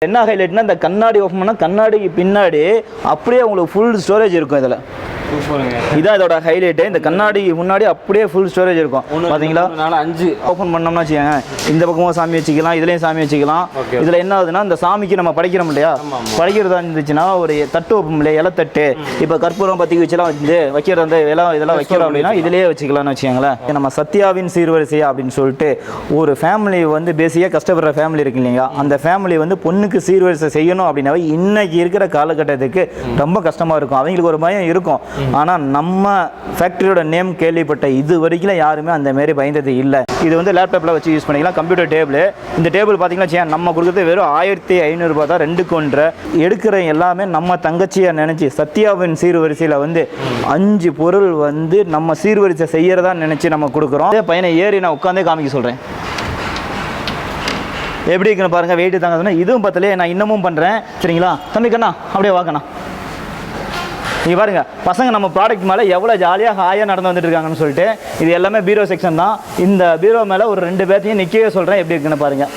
என்ன ஹைலைட்னா இந்த கண்ணாடி ஓப்பன் பண்ணால் கண்ணாடிக்கு பின்னாடி அப்படியே உங்களுக்கு ஃபுல் ஸ்டோரேஜ் இருக்கும் இதில். இதான் இதோட ஹைலைட்டு. இந்த கண்ணாடிக்கு முன்னாடி அப்படியே ஃபுல் ஸ்டோரேஜ் இருக்கும். பார்த்தீங்களா 5 ஓப்பன் பண்ணோம்னா வச்சுக்கோங்க, இந்த பக்கமும் சாமி வச்சுக்கலாம், இதுலேயும் சாமி வச்சுக்கலாம். இதில் என்ன ஆகுதுன்னா இந்த சாமிக்கு நம்ம படைக்கிறோம் இல்லையா, படைக்கிறதா இருந்துச்சுன்னா ஒரு தட்டு வைப்போம் இல்லையா, இலத்தட்டு. இப்போ கற்பூரம் பற்றி வச்சுலாம் வந்து வைக்கிற அந்த இதெல்லாம் வைக்கிறோம் அப்படின்னா இதிலேயே வச்சுக்கலாம்னு வச்சுக்கோங்களேன். நம்ம சத்யாவின் சீர்வரிசை அப்படின்னு சொல்லிட்டு ஒரு ஃபேமிலி வந்து பேசியாக கஷ்டப்படுற ஃபேமிலி இருக்கு இல்லைங்களா, அந்த ஃபேமிலி வந்து பொண்ணுக்கு சீர்வரிசை செய்யணும் அப்படின்னாவே இன்னைக்கு இருக்கிற காலகட்டத்துக்கு ரொம்ப கஷ்டமாக இருக்கும். அவங்களுக்கு ஒரு பயம் இருக்கும். ஆனால் நம்ம ஃபேக்ட்ரியோட நேம் கேள்விப்பட்ட இது வரைக்கும் யாருமே அந்த மாரி பயந்தது இல்லை. இது வந்து லேப்டாப்பில் வச்சு யூஸ் பண்ணிக்கலாம். கம்ப்யூட்டர் டேபிள், இந்த டேபிள் பார்த்தீங்கன்னா நம்ம கொடுக்குறது வெறும் 1500 ரூபா தான். 2 எடுக்கிற எல்லாமே நம்ம தங்கச்சியை நினச்சி சத்யாவின் சீர்வரிசையில் வந்து 5 பொருள் வந்து நம்ம சீர்வரிசை செய்யறதா நினச்சி நம்ம கொடுக்குறோம். பையனை ஏறி நான் உட்காந்தே காமிக்க சொல்கிறேன். எப்படி இருக்குன்னு பாருங்கள். வெயிட்டு தாங்க. இதுவும் பத்தலையே, நான் இன்னமும் பண்ணுறேன். சரிங்களா தம்பி கண்ணா, அப்படியே வாக்கண்ணா. நீங்கள் பாருங்கள், பசங்க நம்ம ப்ராடக்ட் மேலே எவ்வளோ ஜாலியாக ஹாயாக நடந்து வந்துட்டு இருக்காங்கன்னு சொல்லிட்டு. இது எல்லாமே பீரோ செக்ஷன் தான். இந்த பீரோ மேலே ஒரு 2 பேர்த்தையும் நிற்கவே சொல்கிறேன். எப்படி இருக்குன்னு பாருங்கள்.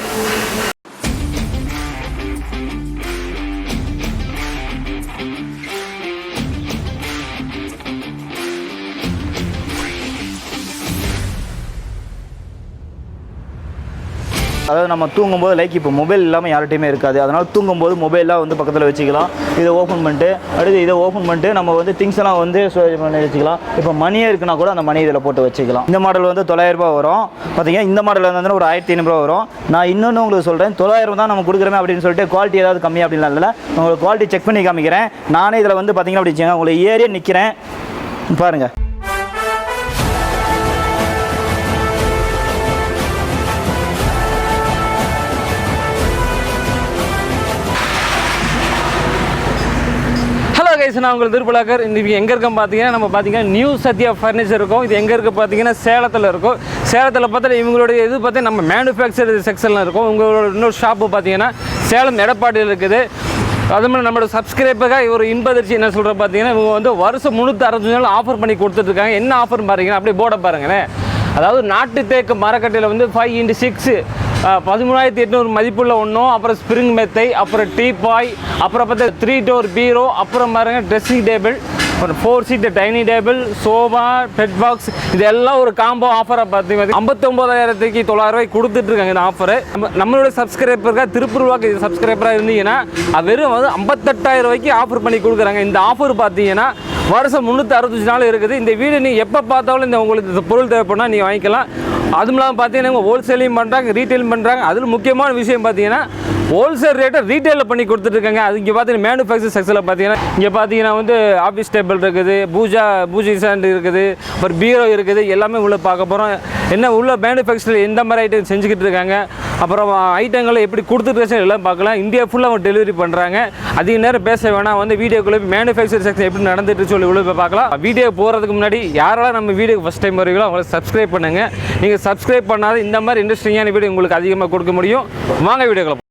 அதாவது நம்ம தூங்கும்போது லைக் இப்போ மொபைல் இல்லாமல் யார்கிட்டையுமே இருக்காது. அதனால் தூங்கும்போது மொபைல்லாம் வந்து பக்கத்தில் வச்சுக்கலாம். இதை ஓப்பன் பண்ணிட்டு அடுத்து இதை ஓப்பன் பண்ணிட்டு நம்ம வந்து திங்ஸ் எல்லாம் வந்து ஸ்டோரேஜ் பண்ணி வச்சுக்கலாம். இப்போ மணியே இருக்குன்னா கூட அந்த மணி இதில் போட்டு வச்சுக்கலாம். இந்த மாடல் வந்து 900 ரூபா வரும். பார்த்தீங்கன்னா இந்த மாடல் வந்து ஒரு 1500 ரூபா வரும். நான் இன்னொன்று உங்களுக்கு சொல்கிறேன், 900 தான் நம்ம கொடுக்குறோமே அப்படின்னு சொல்லிட்டு குவாலிட்டி ஏதாவது கம்மி அப்படின்லாம் இல்லை. உங்களுக்கு குவாலிட்டி செக் பண்ணி காமிக்கிறேன். நானே இதில் வந்து பார்த்தீங்கன்னா அப்படி வச்சுங்க, உங்களை ஏறியே நிற்கிறேன் பாருங்கள். நான் உங்களுக்கு திருப்பலாக்கர். இன்றைக்கி எங்கே இருக்கோம் பார்த்தீங்கன்னா, நம்ம பார்த்தீங்கன்னா நியூ சத்யா ஃபர்னிச்சர் இருக்கும். இது எங்கே இருக்குது பார்த்தீங்கன்னா சேலத்தில் இருக்கும். சேலத்தில் பார்த்தா இவங்களுடைய இது பார்த்தீங்கன்னா நம்ம மேனுஃபேக்சர் செக்ஷனில் இருக்கும். உங்களோட இன்னொரு ஷாப்பு பார்த்தீங்கன்னா சேலம் எடப்பாடியில் இருக்குது. அது மாதிரி நம்மளோட சப்ஸ்கிரைபராக ஒரு இன்பதிர்ச்சி என்ன சொல்கிற பார்த்தீங்கன்னா, இவங்க வந்து வருஷம் 365 நாள் ஆஃபர் பண்ணி கொடுத்துட்ருக்காங்க. என்ன ஆஃபர் பாருங்கன்னா, அப்படியே போர்டை பாருங்களேன். அதாவது நாட்டு தேக்கு மரக்கட்டையில் வந்து 5x6 13,800 மதிப்புள்ள ஒன்றும், அப்புறம் ஸ்ப்ரிங் மெத்தை, அப்புறம் டீபாய், அப்புறம் பார்த்தா 3 டோர் பீரோ, அப்புறம் பாருங்கள் ட்ரெஸ்ஸிங் டேபிள், ஒரு 4 seat dining table, sofa, bed box, இதெல்லாம் ஒரு காம்போ ஆஃபராக பார்த்தீங்கன்னா 59,900 கொடுத்துட்ருக்காங்க இந்த ஆஃபரு. நம்மளோட சப்ஸ்கிரைபருக்காக திருப்பூர்வாக்கு இது சப்ஸ்கிரைபராக இருந்தீங்கன்னா வெறும் வந்து 58,000 ஆஃபர் பண்ணி கொடுக்குறாங்க. இந்த ஆஃபர் பார்த்தீங்கன்னா வருஷம் 365 நாள் இருக்குது. இந்த வீடு நீங்கள் எப்போ பார்த்தாலும் இந்த உங்களுக்கு இந்த பொருள் தேவைப்படனா நீங்கள் வாங்கிக்கலாம். அதுவும் இல்லாமல் பார்த்தீங்கன்னா ஹோல்சேலையும் பண்ணுறாங்க, ரீட்டைலும் பண்ணுறாங்க. அதில் முக்கியமான விஷயம் பார்த்தீங்கன்னா ஹோல்சேல் ரேட்டை ரீட்டைலில் பண்ணி கொடுத்துட்ருக்காங்க. அது இங்கே பார்த்தீங்கன்னா மேனுஃபேக்சர் செக்ஷனில் பார்த்தீங்கன்னா இங்கே பார்த்தீங்கன்னா வந்து ஆஃபீஸ் டேபிள் இருக்குது, பூஜை ஸ்டாண்ட் இருக்குது, அப்புறம் பீரோ இருக்குது. எல்லாமே உள்ளே பார்க்க போகிறோம். என்ன உள்ள மேனுஃபேக்சரில் எந்த மாதிரி ஐட்டம் செஞ்சுக்கிட்டு இருக்காங்க, அப்புறம் ஐட்டங்களை எப்படி கொடுத்துட்டு எல்லாம் பார்க்கலாம். இந்தியா ஃபுல்லாக அவங்க டெலிவரி பண்ணுறாங்க. அதிக நேரம் பேச வேணாம், வந்து வீடியோக்குள்ளே மேனுஃபேக்சர் செக்ஷன் எப்படி நடந்துட்டு சொல்லி உள்ள போய் பார்க்கலாம். வீடியோ போகிறதுக்கு முன்னாடி யாரெல்லாம் நம்ம வீடியோக்கு ஃபஸ்ட் டைம் வருவீங்களோ அவங்களை சப்ஸ்கிரைப் பண்ணுங்கள். நீங்கள் சப்ஸ்கிரைப் பண்ணாத இந்த மாதிரி இன்ட்ரெஸ்டிங்கான வீடியோ உங்களுக்கு அதிகமாக கொடுக்க முடியும். வாங்க வீடியோக்களை.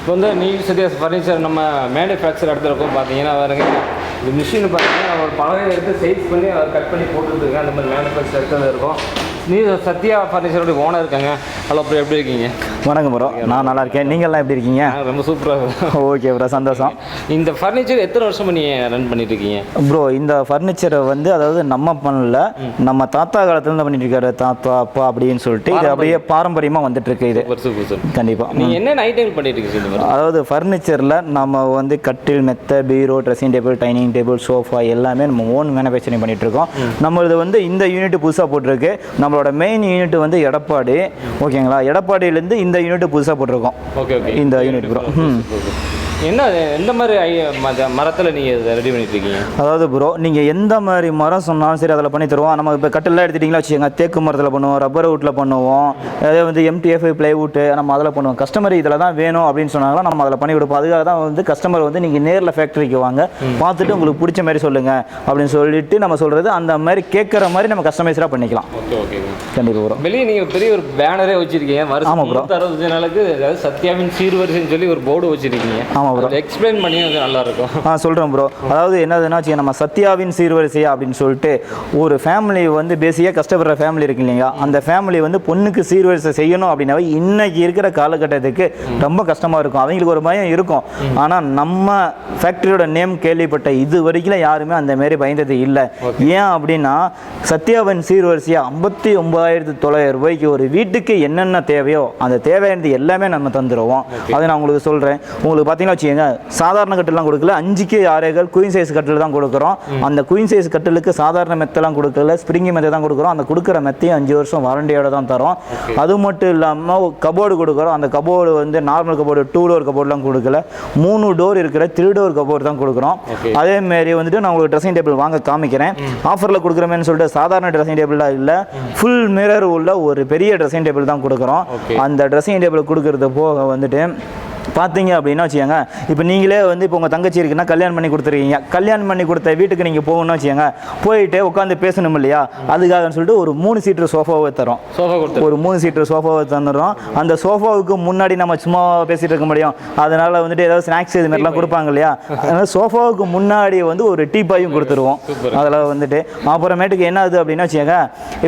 இப்போ வந்து நியூ சத்யா ஃபர்னிச்சர் நம்ம மேனுஃபேக்சர் இடத்துல இருக்கும். பார்த்தீங்கன்னா பாருங்க, இந்த மிஷின் பார்த்தீங்கன்னா அவர் பலகை எடுத்து சைஸ் பண்ணி அவர் கட் பண்ணி போட்டுருக்காங்க. அந்த மாதிரி மேனுஃபேக்சர் இடத்துல இருக்கும். நியூ சத்யா ஃபர்னிச்சரோட ஓனர் இருக்காங்க. ஹலோ ப்ரோ, எப்படி இருக்கீங்க? வணக்கம் ப்ரோ, நான் நல்லா இருக்கேன். நீங்கள்லாம் எப்படி இருக்கீங்க? ரொம்ப சூப்பராக. ஓகே ப்ரோ, சந்தோஷம். இந்த ஃபர்னிச்சர் எத்தனை வருஷம் நீங்கள் ரன் பண்ணிட்டு இருக்கீங்க ப்ரோ? இந்த ஃபர்னிச்சரை வந்து அதாவது நம்ம பண்ணல, நம்ம தாத்தா காலத்துலேருந்து பண்ணிட்டு இருக்காரு, தாத்தா அப்பா அப்படின்னு சொல்லிட்டு இது அப்படியே பாரம்பரியமாக வந்துட்டு இருக்கு. இது கண்டிப்பாக. நீங்கள் என்னென்ன ஐட்டங்கள் பண்ணிட்டு இருக்கீங்க? அதாவது ஃபர்னிச்சரில் நம்ம வந்து கட்டில், மெத்தை, bureau, dressing table, dining table, sofa எல்லாமே நம்ம ஓன் மேனுஃபேக்சரிங் பண்ணிட்டு இருக்கோம். நம்மளது வந்து இந்த யூனிட் புதுசாக போட்டிருக்கு. நம்மளோட மெயின் யூனிட் வந்து எடப்பாடி. ஓகேங்களா? எடப்பாடியிலேருந்து இந்த யூனிட் புதுசாக போட்டிருக்கோம். ஓகே, இந்த யூனிட் ப்ரோ. என்ன எந்த மாதிரி மரத்தில் நீங்கள் இதை ரெடி பண்ணிட்டு இருக்கீங்க? அதாவது ப்ரோ நீங்கள் எந்த மாதிரி மரம் சொன்னாலும் சரி அதில் பண்ணி தருவோம். நம்ம இப்போ கட்டிலாம் எடுத்துட்டிங்களா வச்சுக்கோங்க, தேக்கு மரத்தில் பண்ணுவோம், ரப்பர் வுட்டில் பண்ணுவோம், அதே வந்து MTF ப்ளைவுட்டு நம்ம அதில் பண்ணுவோம். கஸ்டமர் இதில் தான் வேணும் அப்படின்னு சொன்னாலும் நம்ம அதில் பண்ணி கொடுப்போம். அதுக்காக தான் வந்து கஸ்டமர் வந்து நீங்கள் நேரில் ஃபேக்ட்ரிக்கு வாங்க, பார்த்துட்டு உங்களுக்கு பிடிச்ச மாதிரி சொல்லுங்கள் அப்படின்னு சொல்லிட்டு நம்ம சொல்கிறது அந்த மாதிரி கேட்குற மாதிரி நம்ம கஸ்டமைஸராக பண்ணிக்கலாம். ஓகே ஓகே கண்டிப்பாக ப்ரோ. வெளியே நீங்கள் பெரிய ஒரு பேனரே வச்சுருக்கீங்க, ஆமாம் ப்ரோ. 60 நாளுக்கு அதாவது சத்யாவின் சீர்வரிசைன்னு சொல்லி ஒரு போர்டு வச்சுருக்கீங்க. ஆமாம் ப்ரோ. எக்ஸ்பிளைன் பண்ணி நல்லா இருக்கும். சொல்கிறேன் ப்ரோ. அதாவது என்னதுன்னா நம்ம சத்யாவின் சீர்வரிசை அப்படின்னு சொல்லிட்டு ஒரு ஃபேமிலி வந்து பேசிக்காக கஷ்டப்படுற ஃபேமிலி இருக்கு இல்லைங்களா, அந்த ஃபேமிலி வந்து பொண்ணுக்கு சீர்வரிசை செய்யணும் அப்படின்னாவே இன்னைக்கு இருக்கிற காலகட்டத்துக்கு ரொம்ப கஷ்டமாக இருக்கும். அவங்களுக்கு ஒரு பயம் இருக்கும். ஆனால் நம்ம ஃபேக்ட்ரியோட நேம் கேள்விப்பட்ட இது வரைக்கும் யாருமே அந்த மாரி பயந்தது இல்லை. ஏன் அப்படின்னா சத்யாவின் சீர்வரிசையாக 59,900 ரூபாய்க்கு ஒரு வீட்டுக்கு என்னென்ன தேவையோ அந்த தேவையானது எல்லாமே நம்ம தந்துடுவோம். அதை நான் உங்களுக்கு சொல்கிறேன். உங்களுக்கு பார்த்தீங்கன்னா வச்சுக்கோங்க, சாதாரண கட்டெல்லாம் கொடுக்கல, 5க்கு 6 குயின் சைஸ் கட்டில் தான் கொடுக்குறோம். அந்த குயின் சைஸ் கட்டிலுக்கு சாதாரண மெத்தெல்லாம் கொடுக்கல, ஸ்ப்ரிங்கி மெத்தை தான் கொடுக்குறோம். அந்த கொடுக்குற மெத்தையும் 5 வருஷம் வாரண்டியோட தான் தரோம். அது மட்டும் இல்லாமல் கபோர்டு கொடுக்குறோம். அந்த கபோர்டு வந்து நார்மல் கபோர்டு 2 டோர் கபோர்டுலாம் கொடுக்கல, 3 டோர் இருக்கிற 3 டோர் கபோர்டு தான் கொடுக்குறோம். அதேமாரி வந்துட்டு நான் உங்களுக்கு ட்ரெஸ்ஸிங் டேபிள் வாங்க காமிக்கிறேன். ஆஃபரில் கொடுக்குறோமேனு சொல்லிட்டு சாதாரண ட்ரெஸ்ஸிங் டேபிளாக இல்லை, ஃபுல் மிரர் உள்ள ஒரு பெரிய ட்ரெஸ்ஸிங் டேபிள் தான் கொடுக்குறோம். அந்த ட்ரெஸ்ஸிங் டேபிள் கொடுக்குறது போக வந்துட்டு பார்த்தீங்க அப்படின்னா வச்சுக்கோங்க, இப்போ நீங்களே வந்து இப்போ உங்கள் தங்கச்சி இருக்குன்னா கல்யாணம் பண்ணி கொடுத்துருக்கீங்க, கல்யாணம் பண்ணி கொடுத்த வீட்டுக்கு நீங்கள் போகணும்னு வச்சுக்கோங்க, போயிட்டு உட்காந்து பேசணும் இல்லையா, அதுக்காக சொல்லிட்டு ஒரு 3 சீட்டர் சோஃபாவை தரோம். ஒரு 3 சீட்டர் சோஃபாவை தந்துடுறோம். அந்த சோஃபாவுக்கு முன்னாடி நம்ம சும்மா பேசிகிட்டு இருக்க முடியும், அதனால் வந்துட்டு ஏதாவது ஸ்நாக்ஸ் இது மாதிரிலாம் கொடுப்பாங்க இல்லையா, அதனால் சோஃபாவுக்கு முன்னாடி வந்து ஒரு டீப்பாயும் கொடுத்துருவோம். அதில் வந்துட்டு அப்புறமேட்டுக்கு என்ன ஆகுது அப்படின்னா வச்சுக்கோங்க,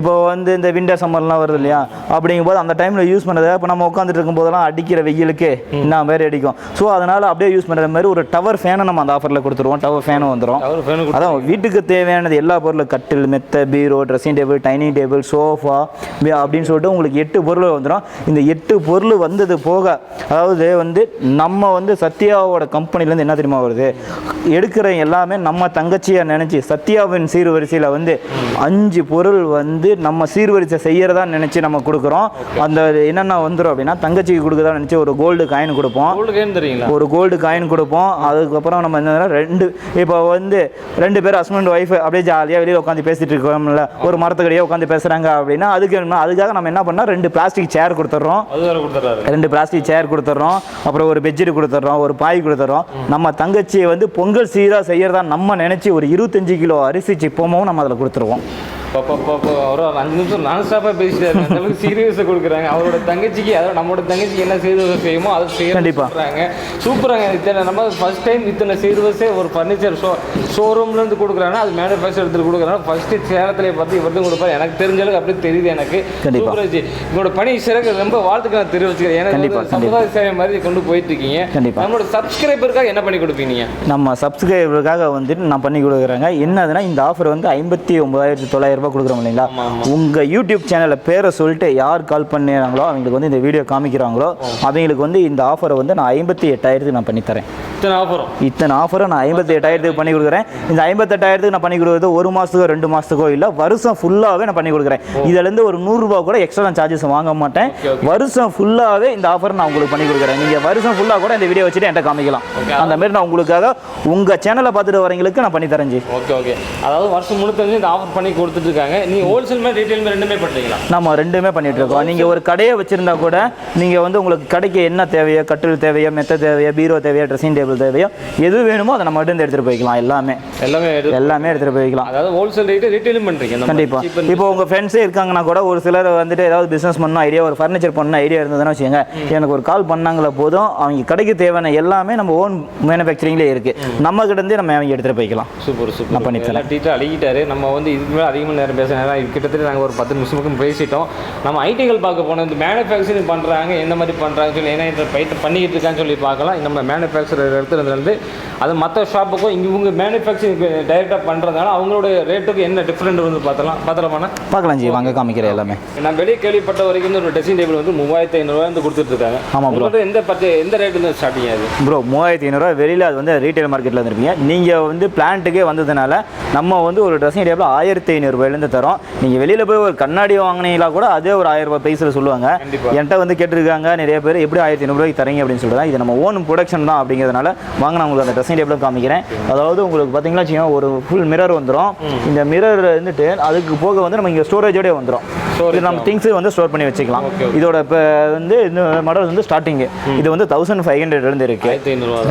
இப்போ வந்து இந்த விண்டர் சம்மர்லாம் வருது இல்லையா, அப்படிங்கும்போது அந்த டைமில் யூஸ் பண்ணுறதை இப்போ நம்ம உட்காந்துட்டு இருக்கும்போதெல்லாம் அடிக்கிற வெயிலுக்கு என்ன மாதிரி அடிக்கும். ஸோ அதனால் அப்படியே யூஸ் பண்ணுற மாதிரி ஒரு டவர் ஃபேனை நம்ம அந்த ஆஃபரில் கொடுத்துருவோம். டவர் ஃபேனும் வந்துடும். அதான் வீட்டுக்கு தேவையானது எல்லா பொருளும், கட்டில், மெத்தை, bureau, dressing table, dining table, sofa அப்படின்னு சொல்லிட்டு உங்களுக்கு 8 பொருள் வந்துடும். இந்த 8 பொருள் வந்தது போக, அதாவது வந்து நம்ம வந்து சத்யாவோட கம்பெனிலேருந்து என்ன தெரியுமா வருது, எடுக்கிற எல்லாமே நம்ம தங்கச்சியை நினச்சி சத்யாவின் சீர்வரிசையில் வந்து 5 பொருள் வந்து நம்ம சீர்வரிசை செய்யறதா நினச்சி நம்ம கொடுக்குறோம். அந்த என்னென்ன வந்துடும் அப்படின்னா, தங்கச்சிக்கு கொடுக்குறதா நினச்சி ஒரு கோல்டு காயின் கொடுப்போம். ஒரு கோல்டு காயின் கொடுப்போம். அதுக்கப்புறம் நம்ம என்ன 2 இப்போ வந்து 2 பேர் ஹஸ்பண்ட் ஒய்ஃப் அப்படியே ஜாலியாக வெளியில் உட்காந்து பேசிட்டு இருக்கோம்ல, ஒரு மரத்துக்கடியே உட்காந்து பேசுகிறாங்க அப்படின்னா அதுக்காக நம்ம என்ன பண்ணால் 2 பிளாஸ்டிக் சேர் கொடுத்துட்றோம். 2 பிளாஸ்டிக் சேர் கொடுத்துட்றோம். அப்புறம் ஒரு பெட்ஷீட் கொடுத்துட்றோம், ஒரு பாய் கொடுத்துட்றோம். நம்ம தங்கச்சியை வந்து பொங்கல் சீராக செய்யறதா நம்ம நினச்சி ஒரு 25 கிலோ அரிசி சிப்பமும் நம்ம அதில் கொடுத்துருவோம். ஒரு 5 நிமிஷம் நான் ஸ்டாப்பாக பேசிட்டாரு. அந்த அளவுக்கு சீரியஸாக கொடுக்குறாங்க. அவரோட தங்கச்சிக்கு, அதாவது நம்மளோட தங்கச்சிக்கு என்ன சீர்வரிசை செய்யுமோ அதை செய்ய கண்டிப்பாக சூப்பராங்க. இத்தனை நம்ம ஃபர்ஸ்ட் டைம் இத்தனை சீர்வரிசை ஒரு ஃபர்னிச்சர் ஷோரூம்லேருந்து கொடுக்குறாங்க, அது மேனுஃபேக்சர் எடுத்து கொடுக்குறாங்க. ஃபர்ஸ்ட் சேலத்திலே பார்த்து இவர்தான் கொடுப்பாரு. எனக்கு தெரிஞ்ச அளவுக்கு அப்படி தெரியுது. எனக்கு சூப்பராச்சு. உங்களோட பணி சிறக்க ரொம்ப வாழ்த்துக்கள் நான் தெரிவிச்சுக்கிறேன். ஏன்னா சமுதாய சேவை மாதிரி கொண்டு போயிட்டு இருக்கீங்க. நம்மளோட சப்ஸ்கிரைபருக்காக என்ன பண்ணி கொடுப்பீங்க? நம்ம சப்ஸ்கிரைபருக்காக வந்துட்டு நான் பண்ணி கொடுக்குறேங்க. என்னதுன்னா இந்த ஆஃபர் வந்து 59,900 ரூபாய் கொடுக்குறோம் இல்லைங்களா. உங்கள் யூடியூப் சேனலில் பேரை சொல்லிட்டு யார் கால் பண்ணுறாங்களோ அவங்களுக்கு வந்து இந்த வீடியோ காமிக்கிறாங்களோ அவங்களுக்கு வந்து இந்த ஆஃபரை வந்து நான் 58,000 நான் பண்ணித்தரேன். இத்தனை ஆஃபரும் நான் 58,000 பண்ணி கொடுக்குறேன். இந்த 58,000 நான் பண்ணி கொடுக்குறது 1 மாதத்துக்கோ 2 மாதத்துக்கோ இல்லை, வருஷம் ஃபுல்லாகவே நான் பண்ணி கொடுக்குறேன். இதுலேருந்து ஒரு 100 ரூபா கூட எக்ஸ்ட்ரா நான் சார்ஜஸ் வாங்க மாட்டேன். வருஷம் ஃபுல்லாகவே இந்த ஆஃபர் நான் உங்களுக்கு பண்ணி கொடுக்குறேன். நீங்கள் வருஷம் ஃபுல்லாக கூட இந்த வீடியோ வச்சுட்டு என்கிட்ட காமிக்கலாம். அந்த மாதிரி நான் உங்களுக்காக உங்கள் சேனலை பார்த்துட்டு வரவங்களுக்கு நான் பண்ணி தரேன். Okay okay. அதாவது வருஷம் முழுக்க இந்த ஆஃபர் பண்ணி கொடுத்துட்டு இருக்காங்க. நீங்க ஹோல்சேல் மாதிரி ரீட்டைல் மாதிரி ரெண்டுமே பண்றீங்களா? நம்ம ரெண்டுமே பண்ணிட்டு இருக்கோம். நீங்க ஒரு கடையை வச்சிருந்தா கூட நீங்க வந்து உங்களுக்கு கடைக்கு என்ன தேவையோ, கட்டில் தேவையோ, மெத்தை தேவையோ, பீரோ தேவையோ, ட்ரெஸ்ஸிங் டேபிள் தேவையோ, எது வேணுமோ அதை நம்ம மட்டும் எடுத்துட்டு போய்க்கலாம். எல்லாமே எடுத்துட்டு போய்க்கலாம். அதாவது ஹோல்சேல் ரேட் ரீட்டைலும் பண்றீங்க. கண்டிப்பா. இப்போ உங்க ஃப்ரெண்ட்ஸே இருக்காங்கன்னா கூட ஒரு சிலர் வந்துட்டு ஏதாவது பிசினஸ் பண்ணணும் ஐடியா, ஒரு ஃபர்னிச்சர் பண்ணணும் ஐடியா இருந்ததுன்னா வச்சுக்கோங்க, எனக்கு ஒரு கால் பண்ணாங்களே போதும், அவங்க கடைக்கு தேவையான எல்லாமே நம்ம ஓன் மேனுஃபேக்சரிங்லேயே இருக்கு. நம்ம கிட்ட இருந்தே நம்ம அவங்க எடுத்துட்டு போய்க்கலாம். Super super. நான் பண்ணிட்டேன். டீட்டெயில் அழகிட்டாரு. நம்ம வந்து இதுக்கு மேலே அதிகமாக நேரம் பேசுகிறேன். கிட்டத்தட்ட நாங்கள் ஒரு 10 நிமிஷமுக்கும் பேசிட்டோம். நம்ம ஐடிகள் பார்க்க போனோம். இந்த மேனுஃபேக்சரிங் பண்ணுறாங்க, எந்த மாதிரி பண்ணுறாங்கன்னு சொல்லி என்ன பண்ணிக்கிட்டு இருக்கான்னு சொல்லி பார்க்கலாம். நம்ம மேனுஃபேக்சரர் எடுத்துருந்து அது மற்ற ஷாப்புக்கும் இங்கே இவங்க மேனுஃபேக்சரிங் டைரெக்டாக பண்ணுறதுனால அவங்களோட ரேட்டுக்கு என்ன டிஃப்ரெண்ட் வந்து பார்க்கலாம் ஜி. வாங்க காமிக்கிறேன் எல்லாமே. நான் வெளியே கேள்விப்பட்ட வரைக்கும் ஒரு ட்ரெஸ்ஸிங் டேபிள் வந்து 3,500 கொடுத்துட்டு இருக்காங்க. ஆமாம் ப்ரோ. எந்த ரேட்டு வந்து ஸ்டார்டிங் ஆகுது ப்ரோ? 3,500 வெளியில். அது வந்து ரீட்டைல் மார்க்கெட்டில் வந்துருப்பீங்க. நீங்கள் வந்து பிளான்ட்டுக்கே வந்ததுனால நம்ம வந்து ஒரு ட்ரெஸ்ஸிங் டேபிள் 1,500 தரோம். நீங்கள் வெளியில் போய் ஒரு கண்ணாடி வாங்கினீங்களா கூட அதே ஒரு 1000 ரூபாய் ப்ரைஸில் சொல்லுவாங்க. என்கிட்ட வந்து கேட்டிருக்காங்க நிறைய பேர், எப்படி 1,500 ரூபாய்க்கு தரீங்க அப்படின்னு சொல்லிட்டு. இது நம்ம ஓன் ப்ரொடக்ஷன் தான் அப்படிங்கிறதுனால அதனால் வாங்க நான் உங்களுக்கு அந்த ட்ரெஸ்ஸிங் டேபிளும் காமிக்கிறேன். அதாவது உங்களுக்கு பார்த்தீங்கன்னா வச்சுக்கோங்க ஒரு ஃபுல் மிரர் வந்துடும். இந்த மிரர் வந்துட்டு அதுக்கு போக வந்து நம்ம இங்கே ஸ்டோரேஜோடய வந்துடும். இது நம்ம திங்ஸு வந்து ஸ்டோர் பண்ணி வச்சுக்கலாம். இதோட இப்போ வந்து இந்த மாடல் வந்து ஸ்டார்டிங்கு இது வந்து 1500 இருக்குது.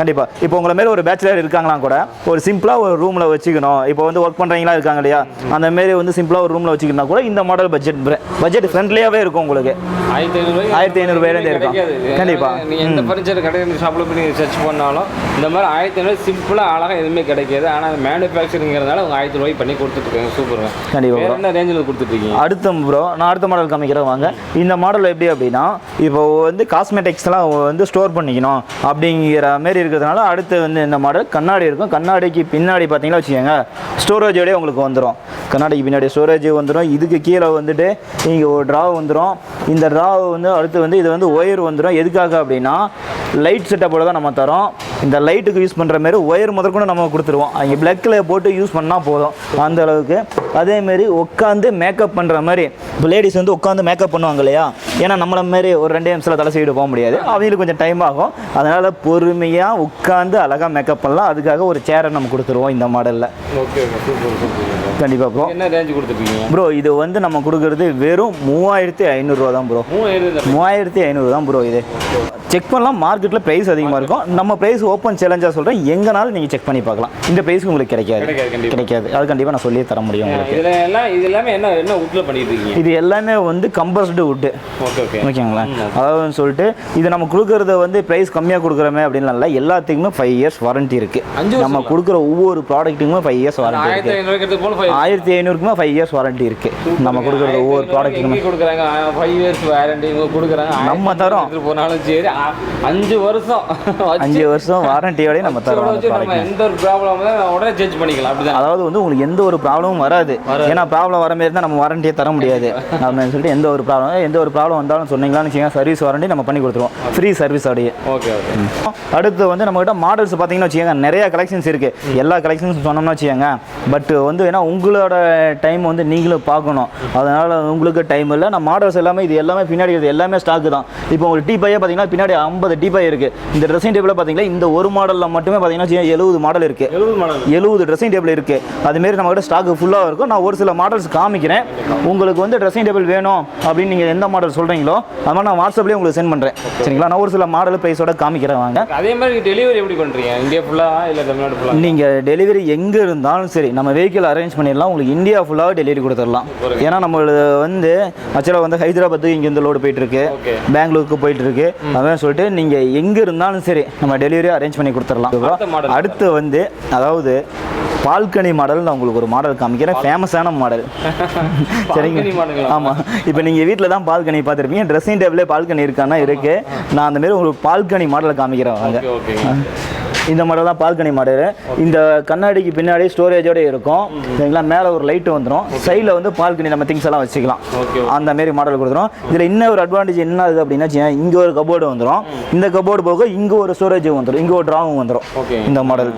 கண்டிப்பாக இப்போ உங்களை மாரி ஒரு பேச்சுலர் இருக்காங்களாம் கூட ஒரு சிம்பிளாக ஒரு ரூமில் வச்சுக்கணும். இப்போ வந்து ஒர்க் பண்ணுறீங்களா இருக்காங்க இல்லையா, அந்த மாரி வந்து சிம்பிளாக ஒரு ரூமில் வச்சுக்கிட்டா கூட இந்த மாடல் பட்ஜெட் ஃப்ரெண்ட்லியாகவே இருக்கும். உங்களுக்கு 1500 இருக்கும். கண்டிப்பாக நீங்கள் எந்த ஃபர்னிச்சர் கடை ஷாப்பில் போய் நீங்கள் சர்ச் பண்ணாலும் இந்த மாதிரி 1500 சிம்பிளாக அழகாக எதுவுமே கிடைக்காது. ஆனால் மேனுஃபேக்சரிங்கிறதுனால அவங்க 1000 ரூபாய் பண்ணி கொடுத்துட்ருக்காங்க. சூப்பர். கண்டிப்பாக என்ன ரேஞ்சில் கொடுத்துட்ருக்கீங்க? அடுத்த ப்ரோ நான் அடுத்த மாடல் காமிக்கிறேன் வாங்க. இந்த மாடல் எப்படி அப்படின்னா இப்போ வந்து காஸ்மெட்டிக்ஸ்லாம் வந்து ஸ்டோர் பண்ணிக்கணும் அப்படிங்கிற மாரி இருக்கிறதுனால அடுத்து வந்து இந்த மாடல் கண்ணாடி இருக்கும். கண்ணாடிக்கு பின்னாடி பார்த்தீங்கன்னா வச்சுக்கோங்க ஸ்டோரேஜோடய உங்களுக்கு வந்துடும். கண்ணாடிக்கு பின்னாடி ஸ்டோரேஜ் வந்துடும். இதுக்கு கீழே வந்துட்டு இங்கே ஒரு ட்ராவ் வந்துடும். இந்த ட்ராவ் வந்து அடுத்து வந்து இது வந்து ஒயர் வந்துடும். எதுக்காக அப்படின்னா லைட் செட்டப்போட தான் நம்ம தரோம். இந்த லைட்டுக்கு யூஸ் பண்ணுற மாரி ஒயர் முதற்கொண்டு நம்ம கொடுத்துருவோம். அங்கே பிளக்கில் போட்டு யூஸ் பண்ணால் போதும் அந்த அளவுக்கு. அதேமாரி உட்காந்து மேக்கப் பண்ணுற மாதிரி இப்போ லேடிஸ் வந்து உட்காந்து மேக்கப் பண்ணுவாங்க இல்லையா, ஏன்னா நம்மள மாரி ஒரு 2 நிமிஷத்தில் தலை சைடு போக முடியாது, அவங்களுக்கு கொஞ்சம் டைம் ஆகும். அதனால் பொறுமையாக உட்காந்து அழகாக மேக்கப் பண்ணலாம். அதுக்காக ஒரு சேரை நம்ம கொடுத்துருவோம் இந்த மாடலில். ஓகே கண்டிப்பாக ப்ரோ. என்ன ரேஞ்சு கொடுத்துருக்கீங்க ப்ரோ? இது வந்து நம்ம கொடுக்குறது வெறும் 3500 ரூபா தான் ப்ரோ. 3500 தான் ப்ரோ. இது செக் பண்ணலாம். மார்க்கெட்டில் ப்ரைஸ் அதிகமாக இருக்கும். நம்ம ப்ரைஸ் ஓப்பன் சேலஞ்சாக சொல்கிறேன். எங்கனாலும் நீங்கள் செக் பண்ணி பார்க்கலாம். இந்த ப்ரைஸ்க்கு உங்களுக்கு கிடைக்காது. அது கண்டிப்பாக நான் சொல்லியே தர முடியும் உங்களுக்கு. இது எல்லாமே என்ன வுட்ல பண்ணிட்டு இருக்கீங்க? இது எல்லாமே வந்து கம்பஸ்டு வுட்டு. ஓகேங்களா? அதாவது சொல்லிட்டு இது நம்ம கொடுக்குறத வந்து ப்ரைஸ் கம்மியாக கொடுக்குறோமே அப்படின்னு இல்லை. எல்லாத்துக்குமே 5 இயர்ஸ் வாரண்டி இருக்குது. நம்ம கொடுக்குற ஒவ்வொரு ப்ராடக்ட்டுக்குமே 5 இயர்ஸ் வாரண்டி இருக்குது. 1500க்குமே 5 இயர்ஸ் வாரண்டி இருக்குது. நம்ம கொடுக்குற ஒவ்வொரு ப்ராடக்ட்டுக்குமே கொடுக்குறாங்க 5 இயர்ஸ் வாரண்டி கொடுக்குறாங்க. நம்ம தரோம் போனாலும் சரி 5 வருஷம் வாரண்டியோடய நம்ம தரோம். எந்த ஒரு ப்ராப்ளம் உடனே சேஞ்ச் பண்ணிக்கலாம். அப்படிதான். அதாவது வந்து உங்களுக்கு எந்த ஒரு ப்ராப்ளமும் வராது. ஏன்னா ப்ராப்ளம் வர மாதிரி தான் நம்ம வாரண்டியை தர முடியாது அப்படின்னு சொல்லிட்டு எந்த ஒரு ப்ராப்ளம் வந்தாலும் சொன்னீங்களான்னு வச்சுக்கோங்க சர்வீஸ் வாரண்டி நம்ம பண்ணி கொடுத்துருவோம். ஃப்ரீ சர்வீஸ் அப்படியே. ஓகே. அடுத்து வந்து நம்மகிட்ட மாடல்ஸ் பார்த்தீங்கன்னா வச்சுக்கோங்க நிறைய கலெக்ஷன்ஸ் இருக்குது. எல்லா கலெக்ஷன்ஸ் சொன்னோம்னா வச்சுக்கோங்க. பட் வந்து ஏன்னா உங்களோட டைம் வந்து நீங்களும் பார்க்கணும். அதனால் உங்களுக்கு டைம் இல்லை. நான் மாடல்ஸ் எல்லாமே இது எல்லாமே பின்னாடி இருக்குது. எல்லாமே ஸ்டாக்கு தான். இப்போ உங்களுக்கு டீபாயே பார்த்தீங்கன்னா பின்னாடி 50 டீபாய் இருக்குது. இந்த ட்ரெஸ்ஸிங் டேபிளில் பார்த்தீங்கன்னா இந்த ஒரு மாடலில் மட்டுமே பார்த்தீங்கன்னா 70 மாடல் இருக்குது. 70 ட்ரெஸ்ஸிங் டேபிள் இருக்குது. அதுமாரி நம்மகிட்ட ஸ்டாக்கு ஃபுல்லாக இருக்கும். நான் ஒரு சில மாடல்ஸ் காமிக்கிறேன். உங்களுக்கு வந்து ட்ரெஸ்ஸிங் டேபிள் வேணும் அப்படின்னு நீங்கள் எந்த மாடல் சொல்கிறீங்களோ அது மாதிரி நான் வாட்ஸ்அப்லேயே உங்களுக்கு சென்ட் பண்ணுறேன். சரிங்களா? நான் ஒரு சில மாடல் ப்ரைஸோட காமிக்கிறேன் வாங்க. அதே மாதிரி டெலிவரி எப்படி பண்ணுறீங்க? இந்தியா ஃபுல்லாக இல்லை தமிழ்நாடு ஃபுல்லாக? நீங்கள் டெலிவரி எங்கே இருந்தாலும் சரி நம்ம வெஹிக்கிள் அரேஞ்ச் பண்ணிடலாம். உங்களுக்கு இந்தியா ஃபுல்லாக டெலிவரி கொடுத்துடலாம். ஏன்னா நம்மளுக்கு வந்து ஆக்சுவலாக வந்து ஹைதராபாத்துக்கு இங்கேருந்து லோடு போயிட்டுருக்கு, பெங்களூருக்கு போயிட்டுருக்கு. அதான் சொல்லிட்டு நீங்கள் எங்கே இருந்தாலும் சரி நம்ம டெலிவரி அரேஞ்ச் பண்ணி கொடுத்துடலாம். அடுத்து வந்து அதாவது பால்கனி மாடல் நான் உங்களுக்கு ஒரு மாடல் காமிக்கிறேன். ஃபேமஸான மாடல். சரிங்க? ஆமாம். இப்போ நீங்கள் வீட்டில் தான் பால்கனி பார்த்துருப்பீங்க. ட்ரெஸ்ஸிங் டேபிளே பால்கனி இருக்கான்னா இருக்குது. நான் அந்தமாரி ஒரு பால்கனி மாடலை காமிக்கிறேன் வாங்க. இந்த மாடல் தான் பால்கனி மாடல். இந்த கண்ணாடிக்கு பின்னாடி ஸ்டோரேஜோடு இருக்கும். சரிங்களா? மேலே ஒரு லைட்டு வந்துடும். சைடில் வந்து பால்கனி நம்ம திங்ஸ் எல்லாம் வச்சுக்கலாம். அந்த மாரி மாடல் கொடுத்துரும். இதில் இன்னும் ஒரு அட்வான்டேஜ் என்ன ஆகுது அப்படின்னா இங்கே ஒரு கபோர்டு வந்துடும். இந்த கபோர்டு போக இங்கே ஒரு ஸ்டோரேஜ் வந்துடும். இங்கே ஒரு ட்ராவும் வந்துடும். இந்த மாடல்.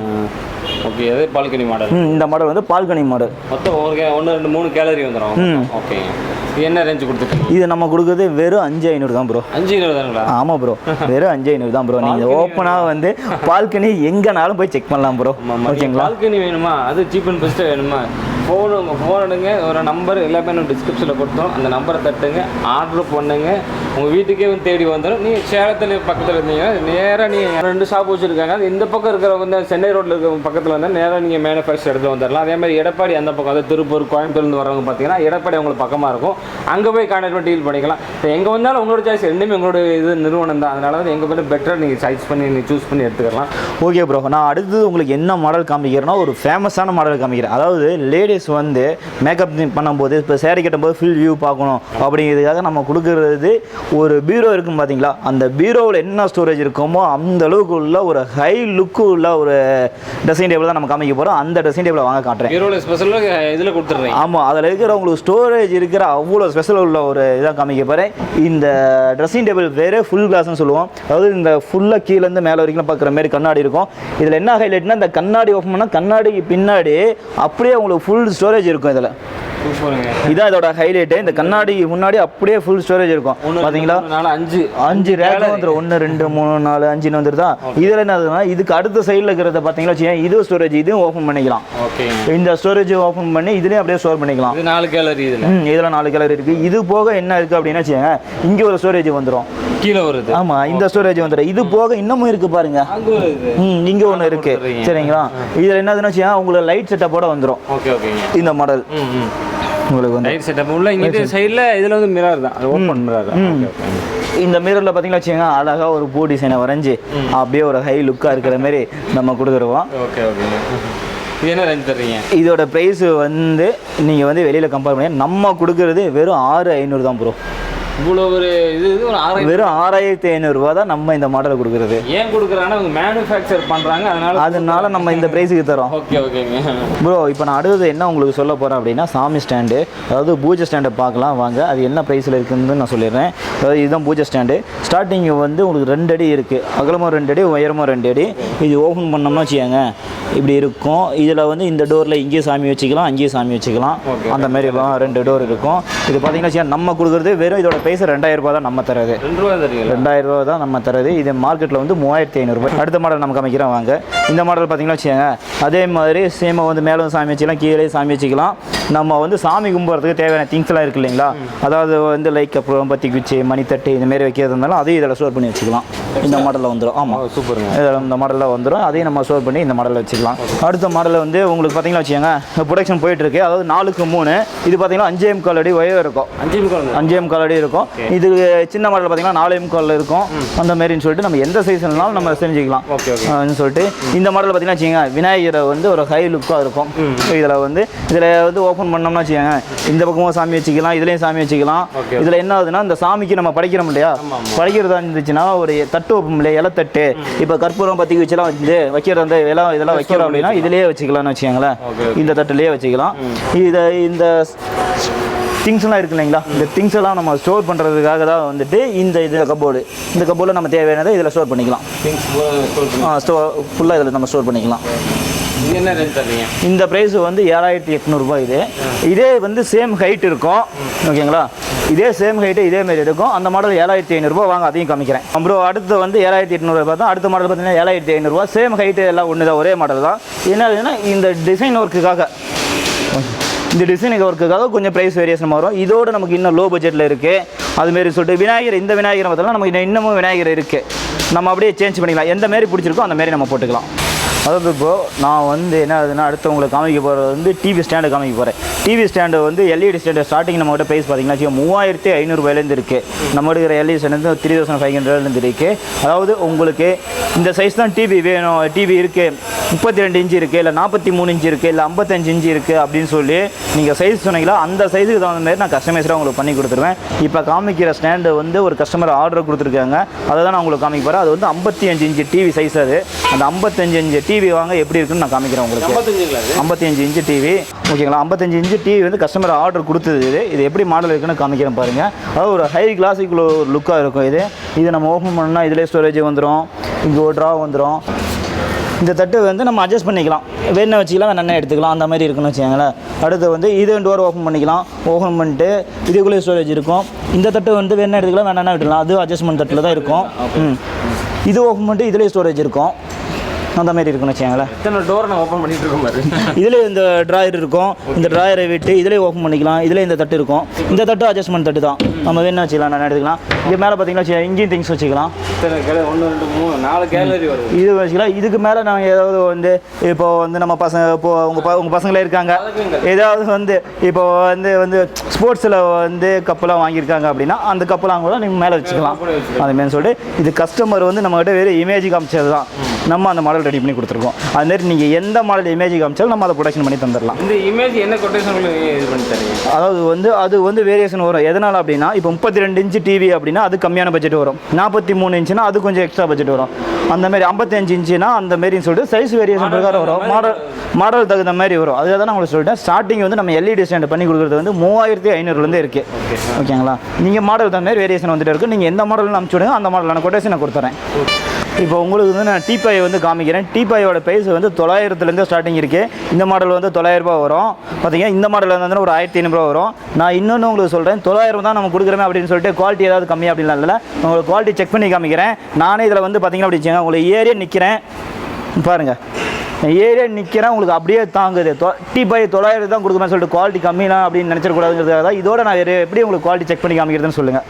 ஓகே. அது பால்கனி மாடல். இந்த மாடல் வந்து பால்கனி மாடல். மொத்தம் 1 2 3 கேலரி வந்துடும். ஓகே. என்ன ரேஞ்ச் கொடுத்துருக்கீங்க? இது நம்ம கொடுக்குறது வெறும் 5500 தான் ப்ரோ. 5500 தானுங்களா? ஆமாம் ப்ரோ. வெறும் 5500 தான் ப்ரோ. நீங்கள் ஓப்பனாக வந்து பால்கனி எங்கேனாலும் போய் செக் பண்ணலாம் ப்ரோ. ஓகேங்களா? பால்கனி வேணுமா? அது சீப் அண்ட் பெஸ்ட்டாக வேணுமா? ஃபோன் எடுங்க. ஒரு நம்பர் எல்லாமே நம்ம டிஸ்கிரிப்ஷனில் கொடுத்தோம். அந்த நம்பரை தட்டுங்க, ஆர்டர் பண்ணுங்க. உங்கள் வீட்டுக்கே வந்து தேடி வந்துடும். நீங்கள் சேலத்தில் பக்கத்தில் இருந்தீங்கன்னா நேராக நீங்கள் 2 ஷாப் வச்சுருக்காங்க. அது இந்த பக்கம் இருக்கிறவங்க வந்து சென்னை ரோட்டில் இருக்கிற பக்கத்தில் வந்து நேராக நீங்கள் மேனுஃபேக்சர் எடுத்து வந்துடலாம். அதே மாதிரி எடப்பாடி அந்த பக்கம் அதாவது திருப்பூர் கோயம்புத்தூர்லேருந்து வரவங்க பார்த்தீங்கன்னா எடப்பாடி உங்களுக்கு பக்கமாக இருக்கும். அங்கே போய் கான்டாக்ட் பண்ணி டீல் பண்ணிக்கலாம். எங்கே வந்தாலும் உங்களோட சாய்ஸ். ரெண்டுமே உங்களோட இது நிறுவனம் தான். அதனால வந்து எங்கே போய்ட்டு பெட்டர் நீங்கள் சாய்ஸ் பண்ணி நீங்கள் சூஸ் பண்ணி எடுத்துக்கலாம். Okay bro. நான் அடுத்தது உங்களுக்கு என்ன மாடல் காமிக்கிறேன்னா ஒரு ஃபேமஸான மாடல் காமிக்கிறேன். அதாவது லேடிஸ் வந்து மேக்கப் பண்ணும்போது இப்போ சேரீ கட்டும்போது ஃபுல் வியூ பார்க்கணும் அப்படிங்கிறதுக்காக நம்ம கொடுக்குறது ஒரு பீரோ இருக்குன்னு பார்த்தீங்களா? அந்த பீரோவில் என்ன ஸ்டோரேஜ் இருக்குமோ அந்த அளவுக்கு உள்ள ஒரு ஹை லுக்கு உள்ள ஒரு ட்ரெஸ்ஸிங் டேபிள் தான் நம்ம காமிக்க போகிறோம். அந்த ட்ரெஸ்ஸிங் டேபிளை வாங்க காட்டுறேன். பீரோவில் ஸ்பெஷலாக இதில் கொடுத்துட்றேன். ஆமாம். அதில் இருக்கிற உங்களுக்கு ஸ்டோரேஜ் இருக்கிற அவ்வளோ ஸ்பெஷல் உள்ள ஒரு இதாக காமிக்க போகிறேன். இந்த ட்ரெஸ்ஸிங் டேபிள் வேறு ஃபுல் கிளாஸ்னு சொல்லுவோம். அதாவது இந்த ஃபுல்லாக கீழேருந்து மேலே வரைக்கும் பார்க்குற மாதிரி கண்ணாடி இருக்கும். இதில் என்ன ஹைலைட்னா இந்த கண்ணாடி ஓப்பன் பண்ணால் கண்ணாடிக்கு பின்னாடி அப்படியே உங்களுக்கு ஃபுல் ஸ்டோரேஜ் இருக்கும். இதில் சூப்பருங்க. இதான் இதோட ஹைலைட்டு. இந்த கண்ணாடி முன்னாடி அப்படியே ஃபுல் ஸ்டோரேஜ் இருக்கும் பார்த்தீங்களா. 5 ரேக் வந்துடும். 1 2 3 4 5 வந்துருதா. இதில் என்ன ஆகுதுன்னா இதுக்கு அடுத்த சைடில் இருக்கிறத பார்த்தீங்களா வச்சுக்கோங்க, இதுவும் ஸ்டோரேஜ், இதுவும் ஓப்பன் பண்ணிக்கலாம். இந்த ஸ்டோரேஜ் ஓப்பன் பண்ணி இதுலேயும் அப்படியே ஸ்டோர் பண்ணிக்கலாம். 4 கேலரி இதில் 4 கேலரி இருக்குது. இது போக என்ன இருக்குது அப்படின்னா வச்சுக்கோங்க, இங்கே ஒரு ஸ்டோரேஜ் வந்துடும் கீழே வருது. ஆமாம், இந்த ஸ்டோரேஜ் வந்துடும். இது போக இன்னமும் இருக்குது பாருங்க, இங்கே ஒன்று இருக்குது சரிங்களா. இதில் என்னதுன்னு வச்சுக்கோங்க, உங்களுக்கு லைட் செட்டப்போட வந்துடும் இந்த மாடல். உங்களுக்கு வந்து லைட் செட்டப் உள்ள இங்கே சைடில் இதில் வந்து மிரர் தான், ஓப்பன் மிரர் தான். இந்த மிரரில் பார்த்தீங்கன்னா வச்சுக்கோங்க, அழகாக ஒரு பூ டிசைனை வரைஞ்சி அப்படியே ஒரு ஹை லுக்காக இருக்கிற மாதிரி நம்ம கொடுத்துருவோம். இது என்ன ரேஞ்ச் தர்றீங்க? இதோட ப்ரைஸ் வந்து நீங்கள் வந்து வெளியில் கம்பேர் பண்ணி நம்ம கொடுக்குறது வெறும் 6500 தான் ப்ரோ. இவ்வளோ ஒரு இது ஒரு 6000, வெறும் 6500 ரூபா தான் நம்ம இந்த மாடலை கொடுக்குறது. ஏன் கொடுக்குறாங்கன்னா அவங்க மேனுஃபேக்சர் பண்ணுறாங்க, அதனால நம்ம இந்த ப்ரைஸுக்கு தரோம். ஓகேங்க ப்ரோ. இப்போ நான் அடுத்தது என்ன உங்களுக்கு சொல்ல போகிறேன் அப்படின்னா, சாமி ஸ்டாண்டு, அதாவது பூஜை ஸ்டாண்டை பார்க்கலாம் வாங்க. அது என்ன ப்ரைஸில் இருக்குதுன்னு நான் சொல்லிடுறேன். அதாவது இதுதான் பூஜை ஸ்டாண்டு. ஸ்டார்டிங் வந்து உங்களுக்கு 2 அடி இருக்குது, அகலமாக 2 அடி, உயரமாக 2 அடி. இது ஓப்பன் பண்ணோம்னா வச்சுக்கோங்க இப்படி இருக்கும். இதில் வந்து இந்த டோரில் இங்கேயும் சாமி வச்சுக்கலாம், அங்கேயும் சாமி வச்சுக்கலாம். அந்த மாதிரி 2 டோர் இருக்கும். இது பார்த்தீங்கன்னா நம்ம கொடுக்குறது வெறும் இதோட ப்ரைஸ் 2000 ரூபா தான் நம்ம தரது. 2000 ரூபா தான் நம்ம தரது. இது மார்க்கெட்டில் வந்து 3500 ரூபாய். அடுத்த மாடல் நம்ம காமிக்கிறோம் வாங்க. இந்த மாடல் பார்த்தீங்கன்னா வச்சுக்கோங்க, அதே மாதிரி சேமாக வந்து மேலே சாமி வச்சுக்கலாம், கீழே சாமி வச்சுக்கலாம். நம்ம வந்து சாமி கும்பிட்றதுக்கு தேவையான திங்ஸ் எல்லாம் இருக்குது இல்லைங்களா, அதாவது வந்து லைக் அப்புறம் பத்தி குச்சி, மணித்தட்டு இந்த மாதிரி வைக்கிறது இருந்தாலும் அதையும் இதில் ஸ்டோர் பண்ணி வச்சுக்கலாம். இந்த மாடலில் வந்துடும். ஆமாம், சூப்பருங்க. இந்த மாடலில் வந்துடும். அதையும் நம்ம ஸ்டோர் பண்ணி இந்த மாடலில் வச்சுக்கலாம். அடுத்த மாடலில் வந்து உங்களுக்கு பார்த்தீங்கன்னா வச்சுக்கோங்க, ப்ரொடக்ஷன் போயிட்டுருக்கு. அதாவது 4க்கு 3. இது பார்த்தீங்கன்னா 5.25 அடி உயரம் இருக்கும். 5.25 அடி இருக்கும். இது சின்ன மாடல் பார்த்தீங்கன்னா 4.25 இருக்கும். அந்த மாதிரின்னு சொல்லிட்டு நம்ம எந்த சைஸ்னாலும் நம்ம செஞ்சுக்கலாம் சொல்லிட்டு. இந்த மாடல் பார்த்தீங்கன்னா வச்சுக்கோங்க, விநாயகரை வந்து ஒரு ஹை லுக்காக இருக்கும். இதில் வந்து ஓப்பன் பண்ணோம்னா வச்சுக்கோங்க, இந்த பக்கமும் சாமி வச்சுக்கலாம், இதுலேயும் சாமி வச்சுக்கலாம். இதில் என்ன ஆகுதுன்னா, இந்த சாமிக்கு நம்ம படைக்கிறோம் இல்லையா, படைக்கிறதா இருந்துச்சுன்னா ஒரு தட்டு வைப்போம் இல்லையா, இலத்தட்டு. இப்போ கற்பூரம் பற்றி வச்சுலாம் வந்து வைக்கிறது அந்த இதெல்லாம் வைக்கிறோம் அப்படின்னா இதுலேயே வச்சுக்கலாம்னு வச்சுக்கோங்களேன். இந்த தட்டுலேயே வச்சுக்கலாம். இந்த திங்ஸ்லாம் இருக்கு இல்லைங்களா, இந்த திங்ஸ் எல்லாம் நம்ம ஸ்டோர் பண்ணுறதுக்காக தான் வந்துட்டு இந்த கப்போர்டில் நம்ம தேவையானதை இதில் ஸ்டோர் பண்ணிக்கலாம். ஃபுல்லாக இதில் நம்ம ஸ்டோர் பண்ணிக்கலாம். என்ன ரேஞ்ச் தரீங்க? இந்த ப்ரைஸ் வந்து 7800 ரூபாய். இதே வந்து சேம் ஹைட் இருக்கும் ஓகேங்களா. இதே சேம் ஹைட்டு இதே மாதிரி இருக்கும். அந்த மாடல் 7500 ரூபாய். வாங்க அதையும் காமிக்கிறேன் ப்ரோ. அடுத்து வந்து 7800 ரூபாய் தான். அடுத்த மாடல் பார்த்தீங்கன்னா 7500 ரூபாய். சேம் ஹைட்டு எல்லாம் ஒன்று தான், ஒரே மாடல் தான். என்னதுன்னா இந்த டிசைன் ஒர்க்குக்காக கொஞ்சம் ப்ரைஸ் வேரியேஷன் வரும். இதோட நமக்கு இன்னும் லோ பட்ஜெட்டில் இருக்குது. அதுமாரி சொல்லிட்டு விநாயகர், இந்த விநாயகரை பார்த்தோம்னா நமக்கு இன்னமும் விநாயகர் இருக்குது. நம்ம அப்படியே சேஞ்ச் பண்ணிக்கலாம். எந்த மாரி பிடிச்சிருக்கோ அந்த மாரி நம்ம போட்டுக்கலாம். அதாவது இப்போ நான் வந்து என்ன ஆகுதுன்னா, அடுத்து உங்களுக்கு காமிக்க போகிறது வந்து டிவி ஸ்டாண்டு காமிக்க போகிறேன். டிவி ஸ்டாண்டு வந்து எல்இடி ஸ்டாண்டு ஸ்டார்டிங் நம்மகிட்ட ப்ரைஸ் பார்த்தீங்கன்னா 3500 ரூபாயிலேருந்து இருக்குது. நம்ம எடுக்கிற எல்இடி ஸ்டாண்டு வந்து 3500 இருக்குது. அதாவது உங்களுக்கு இந்த சைஸ் தான் டிவி வேணும், டிவி இருக்குது, 32 இன்ச்சு இருக்குது, இல்லை 43 இன்ச்சு இருக்குது, இல்லை 55 இன்ச்சு இருக்குது அப்படின்னு சொல்லி நீங்கள் சைஸ் சொன்னீங்களா, அந்த சைஸுக்கு தகுந்த மாதிரி நான் கஸ்டமைஸாக உங்களுக்கு பண்ணி கொடுத்துருவேன். இப்போ காமிக்கிற ஸ்டாண்டு வந்து ஒரு கஸ்டமர் ஆர்டர் கொடுத்துருக்காங்க, அதை தான் நான் உங்களுக்கு காமிக்க போகிறேன். அது வந்து 55 இன்ச்சு டிவி சைஸ். அது அந்த 55 இன்ச்சு டிவி வாங்க எப்படி இருக்குன்னு நான் காமிக்கிறேன் உங்களுக்கு. 55 இன்ச்சு டிவி ஓகேங்களா. 55 இன்ச்சு டிவி வந்து கஸ்டமர் ஆர்டர் கொடுத்தது. இது எப்படி மாடல் இருக்குன்னு காமிக்கிறேன் பாருங்கள். அதாவது ஒரு ஹை கிளாசிக் லுக்காக இருக்கும். இது நம்ம ஓப்பன் பண்ணோம்னா இதிலே ஸ்டோரேஜ் வந்துடும், இங்கே ஒரு ட்ரா வந்துடும். இந்த தட்டு வந்து நம்ம அட்ஜஸ்ட் பண்ணிக்கலாம், வேணா வச்சுக்கலாம், வேணா எடுத்துக்கலாம், அந்த மாதிரி இருக்குன்னு வச்சுக்கோங்களேன். அடுத்து வந்து இது டோர் ஓப்பன் பண்ணிக்கலாம். ஓப்பன் பண்ணிட்டு இதுக்குள்ளே ஸ்டோரேஜ் இருக்கும். இந்த தட்டு வந்து வேணா எடுத்துக்கலாம், வேணா விட்டுக்கலாம். அது அட்ஜஸ்ட்மெண்ட் தட்டில் தான் இருக்கும். இது ஓப்பன் பண்ணிட்டு இதிலே ஸ்டோரேஜ் இருக்கும். அந்த மாதிரி இருக்குன்னு வச்சுக்கோங்களேன். இத்தனை டோர் நான் ஓப்பன் பண்ணிட்டு இருக்கோம் பாரு. இதில் இந்த ட்ராயர் இருக்கும். இந்த ட்ராயரை விட்டு இதிலே ஓப்பன் பண்ணிக்கலாம். இதில் இந்த தட்டு இருக்கும். இந்த தட்டு அட்ஜஸ்ட்மெண்ட் தட்டு தான், நம்ம வேணா வச்சுக்கலாம், நான் எடுத்துக்கலாம். இங்கே மேலே பார்த்தீங்கன்னா இன்ஜின் திங்ஸ் வச்சுக்கலாம். 1 2 3 4 கேலரி வரும். இது வச்சுக்கலாம். இதுக்கு மேலே நாங்கள் ஏதாவது வந்து இப்போ வந்து நம்ம பசங்க, இப்போ உங்கள் பசங்களே இருக்காங்க, ஏதாவது வந்து இப்போ வந்து ஸ்போர்ட்ஸில் வந்து கப்பெல்லாம் வாங்கியிருக்காங்க அப்படின்னா அந்த கப்பெல்லாம் கூட நீங்கள் மேலே வச்சுக்கலாம். அதுமாரி சொல்லிட்டு இது கஸ்டமர் வந்து நம்மகிட்ட வேறு இமேஜ் காமிச்சது தான், நம்ம அந்த மாடல் ரெடி பண்ணி கொடுத்துருக்கோம். அதுமாரி நீங்கள் எந்த மாடல் இமேஜ் காமிச்சாலும் நம்ம அதை ப்ரொடக்ஷன் பண்ணி தந்துடலாம். இந்த இமேஜ் என்ன கொட்டேஷன் இது பண்ணி தரீங்க? அதாவது அது வந்து வேரியேஷன் வரும். எதனால் அப்படின்னா, இப்போ 32 இன்ச்சு டிவி அப்படின்னா அது கம்மியான பட்ஜெட் வரும். 43 இன்ச்சுனா அது கொஞ்சம் எக்ஸ்ட்ரா பட்ஜெட் வரும். அந்த மாதிரி 55 இன்ச்சுனா அந்த மாதிரின்னு சொல்லிட்டு சைஸ் வேரியேஷன் பிரகாரம் வரும். மாடல் தகுந்த மாதிரி வரும். அதுக்காக தான் நான் உங்களுக்கு சொல்லிட்டேன். ஸ்டார்டிங் வந்து நம்ம எல்இடி ஸ்டாண்ட் பண்ணி கொடுக்குறது வந்து 3500 இருக்குது ஓகேங்களா. நீங்கள் மாடல் தகுந்த மாதிரி வேரியேஷன் வந்துட்டு இருக்குது. நீங்கள் எந்த மாடல் அனுப்பிச்சு விடுங்க, அந்த மாடலான கொட்டேஷன் நான் கொடுத்துறேன். இப்போ உங்களுக்கு வந்து நான் டீபாய் வந்து காமிக்கிறேன். டீபாயோட ப்ரைஸ் வந்து 900லேருந்து ஸ்டார்டிங் இருக்குது. இந்த மாடல் வந்து 900 ரூபா வரும். பார்த்தீங்கன்னா இந்த மாடல் வந்து ஒரு 1500 ரூபா வரும். நான் இன்னொன்று உங்களுக்கு சொல்கிறேன், 900 தான் நம்ம கொடுக்குறோமே அப்படின்னு சொல்லிட்டு குவாலிட்டி ஏதாவது கம்மி அப்படின்லாம் இல்லை. உங்களுக்கு குவாலிட்டி செக் பண்ணி காமிக்கிறேன். நானே இதில் வந்து பார்த்தீங்கன்னா அப்படி வச்சுங்க, உங்களுக்கு ஏரியா நிற்கிறேன் பாருங்கள், ஏரியா நிற்கிறேன், உங்களுக்கு அப்படியே தாங்குது. டீபாய் 900 தான் கொடுக்குறேன்னு சொல்லிட்டு குவாலிட்டி கம்மிலாம் அப்படின்னு நினச்சிடக்கூடாதுங்கிறதுக்காக தான் இதோட நான் எப்படி உங்களுக்கு குவாலிட்டி செக் பண்ணி காமிக்கிறதுன்னு சொல்லுங்கள்.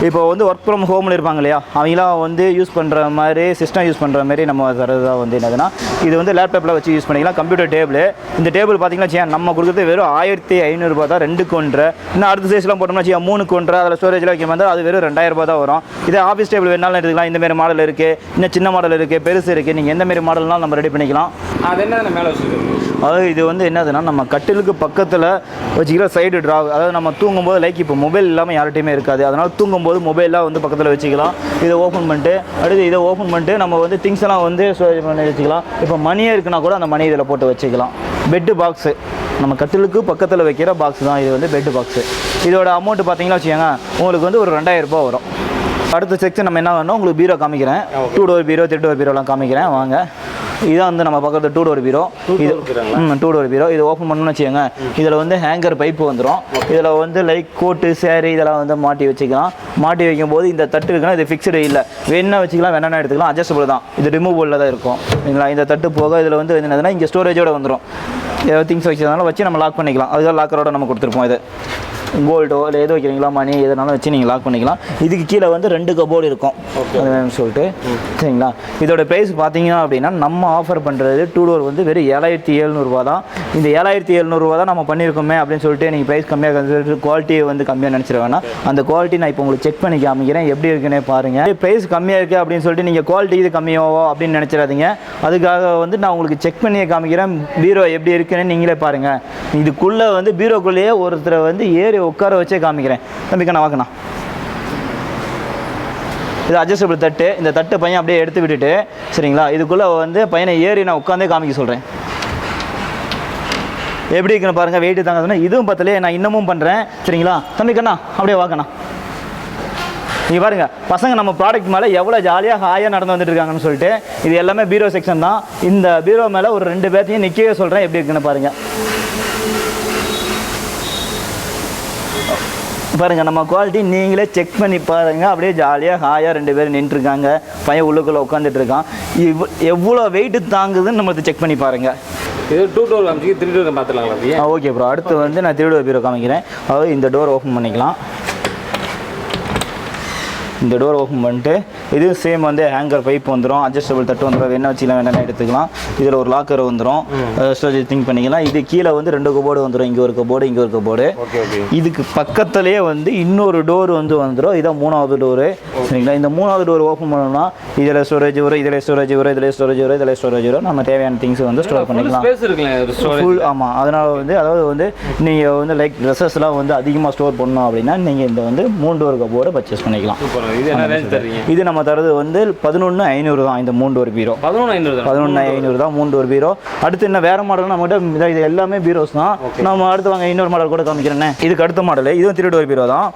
இப்போ வந்து ஒர்க் ஃப்ரம் ஹோமில் இருப்பாங்க இல்லையா, அவங்களாம் வந்து யூஸ் பண்ணுற மாதிரி சிஸ்டம் யூஸ் பண்ணுற மாதிரி நம்ம தரதாக வந்து என்னதுன்னா, இது வந்து லேப்டாப்பில் வச்சு யூஸ் பண்ணிக்கலாம். கம்ப்யூட்டர் டேபிள், இந்த டேபிள் பார்த்தீங்கன்னா நம்ம கொடுக்குறது வெறும் 1500 ரூபா தான். 2 கொண்டு இன்னும் அடுத்த சைஸ்லாம் போட்டோம்னா 3 கொண்டு அதில் ஸ்டோரேஜில் வைக்க மாதிரி அது வெறும் 2000 ரூபா தான் வரும். இதே ஆஃபீஸ் டேபிள் வேணாலும் எடுத்துக்கலாம். இந்தமாரி மாடல் இருக்குது, இன்னும் சின்ன மாடல் இருக்குது, பெருசு இருக்குது. நீங்கள் எந்தமாரி மாடல்னாலும் நம்ம ரெடி பண்ணிக்கலாம். அது என்ன மேலே வச்சுருக்கோம், அதாவது இது வந்து என்னதுன்னா நம்ம கட்டிலுக்கு பக்கத்தில் வச்சுக்கிற சைடு ட்ரா, அதாவது நம்ம தூங்கும்போது லைக் இப்போ மொபைல் இல்லாமல் யார்கிட்டையுமே இருக்காது, அதனால் தூங்கும்போது மொபைல்லாம் வந்து பக்கத்தில் வச்சுக்கலாம். இதை ஓப்பன் பண்ணிட்டு அடுத்து இதை ஓப்பன் பண்ணிட்டு நம்ம வந்து திங்ஸ் எல்லாம் வந்து ஸ்டோரேஜ் பண்ணி வச்சுக்கலாம். இப்போ மணியே இருக்குன்னா கூட அந்த மணி இதில் போட்டு வச்சுக்கலாம். பெட்டு பாக்ஸு, நம்ம கட்டிலுக்கு பக்கத்தில் வைக்கிற பாக்ஸ் தான் இது வந்து பெட்டு பாக்ஸு. இதோட அமௌண்ட் பார்த்தீங்கன்னா வச்சுக்கோங்க, உங்களுக்கு வந்து ஒரு 2000 ரூபா வரும். அடுத்த செக்ஷன் நம்ம என்ன பண்ணோம், உங்களுக்கு பீரோ காமிக்கிறேன். 2 டோர் பீரோ 3 டோர் பீரோலாம் காமிக்கிறேன் வாங்க. இதான் வந்து நம்ம பக்கத்தில் 2 டோர் பீரோ. இது 2 டோர் பீரோ. இது ஓப்பன் பண்ணணும்னு வச்சுக்கோங்க, இதில் வந்து ஹேங்கர் பைப்பு வந்துடும். இதில் வந்து லைக் கோட்டு சேரீ இதெல்லாம் வந்து மாட்டி வச்சுக்கலாம். மாட்டி வைக்கும்போது இந்த தட்டு இருக்குன்னா இது ஃபிக்ஸ்டு இல்லை, வேணா வச்சுக்கலாம் வேணா எடுத்துக்கலாம். அட்ஜஸ்டபிள் தான், இது ரிமூவபிளில் தான் இருக்கும் சரிங்களா. இந்த தட்டு போக இதில் வந்து என்னதுன்னா இங்கே ஸ்டோரேஜோடு வந்துடும். ஏதாவது திங்ஸ் வச்சதுனால வச்சு நம்ம லாக் பண்ணிக்கலாம். அதுதான் லாக்கரோட நம்ம கொடுத்துருப்போம். இது கோல்டோ இல்லை எது வைக்கிறீங்களா மணி எதனாலும் வச்சு நீங்கள் லாக் பண்ணிக்கலாம். இதுக்கு கீழே வந்து 2 கபோர்டு இருக்கும் அதுன்னு சொல்லிட்டு சரிங்களா. இதோட ப்ரைஸ் பார்த்தீங்கன்னா அப்படின்னா நம்ம ஆஃபர் பண்ணுறது 2 டோர் வந்து வெறும் 7700 ரூபா தான். இந்த 7700 ரூபா தான் நம்ம பண்ணியிருக்கோமே அப்படின்னு சொல்லிட்டு நீங்கள் ப்ரைஸ் கம்மியாக சொல்லிட்டு குவாலிட்டியை வந்து கம்மியாக நினச்சிட வேணாம். அந்த குவாலிட்டி நான் இப்போ உங்களுக்கு செக் பண்ணி காமிக்கிறேன், எப்படி இருக்குன்னே பாருங்கள். ப்ரைஸ் கம்மியாக இருக்குது அப்படின்னு சொல்லிட்டு நீங்கள் குவாலிட்டி இது கம்மியாவோ அப்படின்னு நினச்சிடாதீங்க. அதுக்காக வந்து நான் உங்களுக்கு செக் பண்ணியே காமிக்கிறேன், பீரோ எப்படி இருக்குன்னு நீங்களே பாருங்கள். இதுக்குள்ளே வந்து பீரோக்குள்ளேயே ஒருத்தரை வந்து ஏறி உட்கார வச்சே காமிக்கிறேன். தம்பிக்கண்ணா வாக்கண்ணா, இது அட்ஜஸ்டபிள் தட்டு. இந்த தட்டு பையன் அப்படியே எடுத்து விட்டுட்டு சரிங்களா, இதுக்குள்ளே வந்து பையனை ஏறி நான் உட்காந்தே காமிக்க சொல்கிறேன். எப்படி இருக்குன்னு பாருங்கள், வெயிட்டு தாங்க. இதுவும் பத்தலையே, நான் இன்னமும் பண்ணுறேன் சரிங்களா. தம்பிக்கண்ணா அப்படியே வாக்கண்ணா. நீங்கள் பாருங்கள் பசங்க நம்ம ப்ராடக்ட் மேலே எவ்வளோ ஜாலியாக ஹாயாக நடந்து வந்துட்டு இருக்காங்கன்னு சொல்லிட்டு. இது எல்லாமே பீரோ செக்ஷன் தான். இந்த பீரோ மேலே ஒரு 2 பேர்த்தையும் நிற்கவே சொல்கிறேன், எப்படி இருக்குன்னு பாருங்கள். பாருங்கள் நம்ம குவாலிட்டி நீங்களே செக் பண்ணி பாருங்கள். அப்படியே ஜாலியாக ஹாயாக 2 பேர் நின்றுருக்காங்க, பையன் உள்ளுக்குள்ளே உட்காந்துட்டு இருக்கான். எவ்வளோ வெயிட்டு தாங்குதுன்னு நம்ம செக் பண்ணி பாருங்கள். இது 2 டோர் காமிச்சு 3 டோர் பார்த்துலாங்களா? Okay bro. அடுத்து வந்து நான் 3 டோர் பீரோ காமிக்கிறேன். அதாவது இந்த டோர் ஓப்பன் பண்ணிக்கலாம். இந்த டோர் ஓப்பன் பண்ணிட்டு இது சேம் வந்து ஹேங்கர் பைப் வந்துடும், அட்ஜஸ்டபிள் தட்டு வந்துடும், வேணா வச்சுக்கலாம் வேணா எடுத்துக்கலாம். இதில் ஒரு லாக்கர் வந்துடும், ஸ்டோரேஜ் திங்க் பண்ணிக்கலாம். இது கீழே வந்து 2 கபோர்டு வந்துடும், இங்கே ஒரு கபோர்டு இங்கே ஒரு கபோர்டு. இதுக்கு பக்கத்துலேயே வந்து இன்னொரு டோர் வந்து வந்துடும். இதான் 3வது டோரு சரிங்களா. இந்த 3வது டோர் ஓப்பன் பண்ணோம்னா இதில் ஸ்டோரேஜ் வரும், இதில் ஸ்டோரேஜ் வரும், இதில் ஸ்டோரேஜ் வரும், இதில் ஸ்டோரேஜ் வரும். நம்ம தேவையான திங்ஸ் வந்து ஸ்டோர் பண்ணிக்கலாம். ஃபுல் ஆமாம். அதனால் வந்து அதாவது வந்து நீங்கள் வந்து லைக் ட்ரெஸ்ஸஸ்லாம் வந்து அதிகமாக ஸ்டோர் பண்ணணும் அப்படின்னா நீங்கள் இந்த வந்து 3 டோர் கபோர்டை பர்ச்சேஸ் பண்ணிக்கலாம். இது நம்ம தரது வந்து 11,500 தான். இந்த 3 டோர் பீரோ 11,500 தான் 3 டோர் பீரோ. அடுத்து என்ன வேற மாடல் நம்மகிட்ட இது எல்லாமே பீரோஸ் தான். நம்ம அடுத்து வாங்க இன்னொரு மாடல் கூட காமிக்கிறேன். இதுக்கு அடுத்த மாடல் இதுவும் 3 டோர் பீரோ தான்.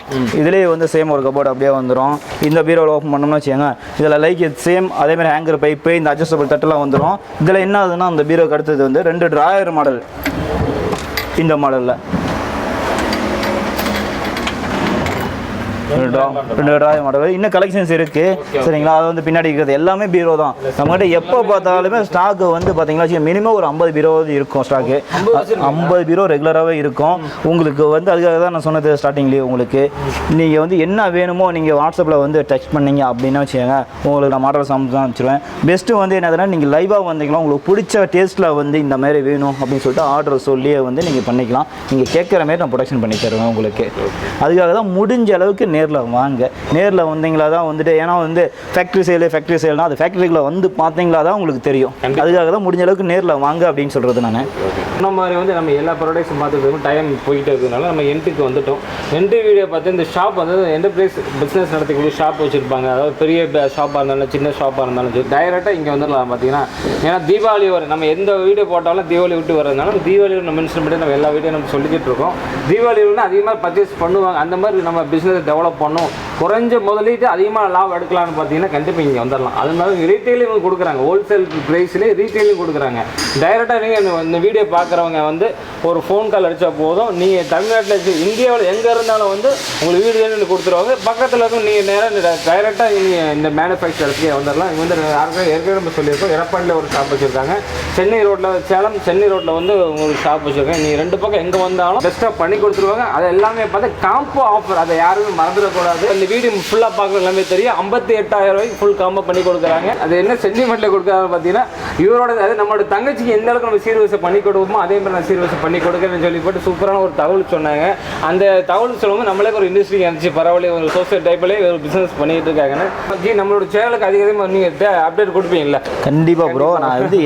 இதுலேயே வந்து சேம் ஒரு கபோர்டு அப்படியே வந்துடும். இந்த பீரோவில் ஓப்பன் பண்ணோம்னு வச்சுக்கோங்க, இதில் லைக் சேம் அதேமாதிரி ஹேங்கர் பைப்பு இந்த அட்ஜஸ்டபிள் தட்டெல்லாம் வந்துடும். இதில் என்ன ஆகுதுன்னா அந்த பீரோக்கு அடுத்தது வந்து 2 டிராயர் மாடல். இந்த மாடலில் 2 டிராயர் மாடல் இன்னும் கலெக்ஷன்ஸ் இருக்குது சரிங்களா. அது வந்து பின்னாடி இருக்கிறது எல்லாமே பீரோ தான். நம்மகிட்ட எப்போ பார்த்தாலுமே ஸ்டாக்கு வந்து பார்த்தீங்கன்னா மினிமம் ஒரு 50 பீரோ இருக்கும். ஸ்டாக்கு 50 பீரோ ரெகுலராகவே இருக்கும். உங்களுக்கு வந்து அதுக்காக தான் நான் சொன்னது ஸ்டார்டிங்லேயே, உங்களுக்கு நீங்கள் வந்து என்ன வேணுமோ நீங்கள் வாட்ஸ்அப்பில் வந்து டெக்ஸ்ட் பண்ணிங்க அப்படின்னா வச்சுக்கோங்க, உங்களுக்கு நான் மாடல் சாம்பிள் தான் வச்சுருவேன். பெஸ்ட்டு வந்து என்னதுன்னா நீங்கள் லைவாக வந்தீங்களா, உங்களுக்கு பிடிச்ச டேஸ்ட்டில் வந்து இந்த மாதிரி வேணும் அப்படின்னு சொல்லிட்டு ஆர்டர் சொல்லியே வந்து நீங்கள் பண்ணிக்கலாம். நீங்கள் கேட்குற மாதிரி நான் ப்ரொடக்ஷன் பண்ணி தருவேன் உங்களுக்கு. அதுக்காக தான் முடிஞ்ச அளவுக்கு நேரில் வாங்க. நேரில் வந்தீங்களா தான் வந்துட்டு, ஏன்னா வந்து ஃபேக்ட்ரி சேல்னா அது ஃபேக்ட்ரிக்குள்ள வந்து பார்த்தீங்களா தான் உங்களுக்கு தெரியும். அதுக்காக தான் முடிஞ்ச அளவுக்கு நேரில் வாங்க அப்படின்னு சொல்கிறது நான். இந்த மாதிரி வந்து நம்ம எல்லா ப்ராடக்ட்ஸும் பார்த்துட்டு டைம் போயிட்டே இருக்கிறதுனால நம்ம எண்டுக்கு வந்துட்டோம். எண்டு வீடியோ பார்த்து இந்த ஷாப் வந்து என்டர்பிரைஸ் பிஸ்னஸ் நடத்தக்கூடிய ஷாப் வச்சுருப்பாங்க. அதாவது பெரிய ஷாப்பாக இருந்தாலும் சின்ன ஷாப்பாக இருந்தாலும் சரி டைரெக்டாக இங்கே வந்துடலாம். பார்த்தீங்கன்னா ஏன்னா தீபாவளி வரும், நம்ம எந்த வீடியோ போட்டாலும் தீபாவளி விட்டு வரதுனால தீபாவளி நம்ம மென்ஷன் பண்ணி நம்ம எல்லா வீடியோ நம்ம சொல்லிக்கிட்டு இருக்கோம். தீபாவளி அதிகமாக பர்ச்சேஸ் பண்ணுவாங்க. அந்த மாதிரி நம்ம பிஸ்னஸ் டெவலப் டெவலப் பண்ணும், குறைஞ்ச முதலீட்டு அதிகமாக லாபம் எடுக்கலாம்னு பார்த்தீங்கன்னா கண்டிப்பாக இங்கே வந்துடலாம். அது மாதிரி ரீட்டெயிலும் இவங்க கொடுக்குறாங்க, ஹோல்சேல் ப்ரைஸ்லேயே ரீட்டெயிலும் கொடுக்குறாங்க. டைரெக்டாக நீங்கள் இந்த வீடியோ பார்க்குறவங்க வந்து ஒரு ஃபோன் கால் அடித்தா போதும், நீங்கள் தமிழ்நாட்டில் இந்தியாவில் எங்கே இருந்தாலும் வந்து உங்களுக்கு வீடு வேணும்னு கொடுத்துருவாங்க. பக்கத்தில் இருக்கும் நீங்கள் நேராக டைரெக்டாக நீங்கள் இந்த மேனுஃபேக்சர்ஸ்க்கே வந்துடலாம். இங்கே வந்து ஏற்கனவே நம்ம சொல்லியிருக்கோம், எடப்பாடியில் ஒரு ஷாப் வச்சுருக்காங்க, சென்னை ரோட்டில் சேலம் சென்னை ரோட்டில் வந்து உங்களுக்கு ஷாப் வச்சுருக்காங்க. நீங்கள் ரெண்டு பக்கம் எங்கே வந்தாலும் பெஸ்ட்டாக பண்ணி கொடுத்துருவாங்க. அது எல்லாமே பார்த்தா காம்போ ஆஃபர், அதை யாருமே மறந்துடக்கூடாது. இந்த வீடியோ ஃபுல்லாக பார்க்குற எல்லாமே தெரியும். 58,000 ரூபாய்க்கு ஃபுல் காம்போ பண்ணி கொடுக்குறாங்க. அது என்ன சென்டிமெண்ட்டில் கொடுக்குறாங்க பார்த்தீங்கன்னா, இவரோட அது நம்மளோட தங்கச்சிக்கு எந்த அளவுக்கு நம்ம சீர்வரிசை பண்ணி கொடுப்போமோ அதே மாதிரி நான் சீர்வரிசை பண்ணி கொடுக்குறேன்னு சொல்லி போட்டு சூப்பரான ஒரு தகவல் சொன்னாங்க. அந்த தகவல் சொல்லும்போது நம்மளே ஒரு இண்டஸ்ட்ரி இருந்துச்சு, பரவாயில்ல ஒரு சோசியல் டைப்லேயே ஒரு பிஸ்னஸ் பண்ணிட்டு இருக்காங்கன்னு. நம்மளோட சேனலுக்கு அதிகமாக நீங்கள் அப்டேட் கொடுப்பீங்களா? கண்டிப்பாக ப்ரோ. நான் வந்து